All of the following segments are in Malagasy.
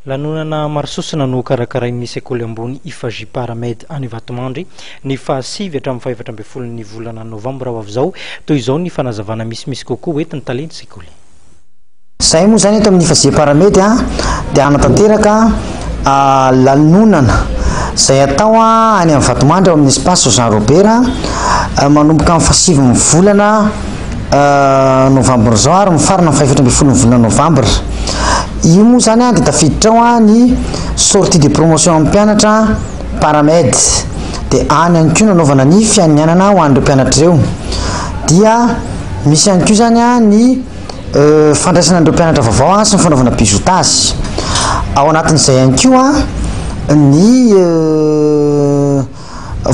Lanonana marsosina no karakarain'ny sekoly ambony IFJ Paramed any Vatomandry ny fahasivy hatramin'ny fahavatra ambin'ny folo ny volana novambra ho avy zao toy izao ny fanazavana misy kokoa hoentin'ny talenty sekoly. Zay moa zany eto amin'ny IFJ Paramed dia anatanteraka lanonana zay atao any amin'ny Vatomandry ao amin'ny espace Jean Robert manomboka amin'ny fahasivy ny volana novambra zao ary mifarana amin'ny fahavatra ambin'ny folo ny volana novambra. Io moa zany dia tafiditra ao ny sortie de promotion amin'ny mpianatra Paramed dia any ihany koa nanaovana ny fianianana ho an'ireo mpianatra ireo dia misy ihany koa zany ny fandraisana an'ireo mpianatra vaovao sy ny fanaovana bizutage ao anatin'izay ihany koa ny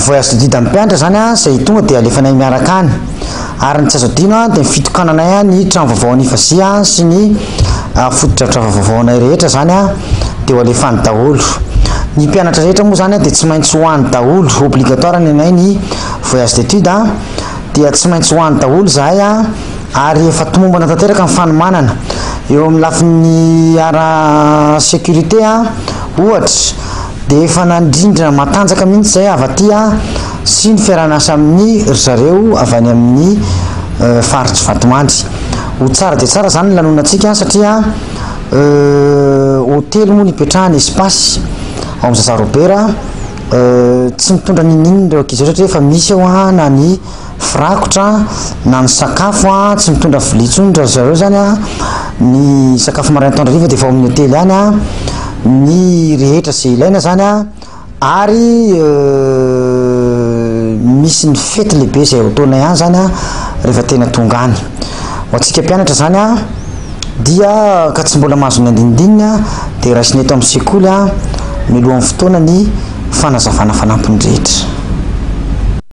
voyage d'étude amin'ny mpianatra zany zay tonga dia alefanay miaraka any ary ny tsy azo adino dia fitokananay ny trano vaovao ny IFJ sy ny fotodrafitra vaovaonay rehetra zany dia ho alefany daholo. Ny mpianatra rehetra moa zany dia tsy maintsy hoany daholo, obligatoire ny anay ny voyage d'étude dia tsy maintsy hoany daholo zahay ary efa tomombana tanteraka amin'ny fanomanana eo amin'ny lafin'ny ara sécurité ohatra dia efa nandrindra matanjaka mihitsy zay avy aty sy ny fiarahanasa amin'ny ry zareo avy any amin'ny faritra Vatomandry. Ho tsara dia tsara zany lanonantsika satria hôtely moa ny ipetrahany espace ao amin'ny Jean Robert tsy mitondra ninninona ireo ankizy satria efa misy ao na ny firakotra na ny sakafo tsy mitondra vilia intsony ry zareo zany ny sakafo maraina atoandro hariva dia efa ao amin'ny hôtely any ny rehetra izay ilaina zany ary misy ny fety lehibe izay ataonay any zany rehefa tena tonga any. Ho antsika mpianatra zany dia ka tsy mbola mahazo ny andinindininy dia raisinay eto amin'ny sekoly mialohan'ny fotoana ny fanazavana fanampiny rehetra.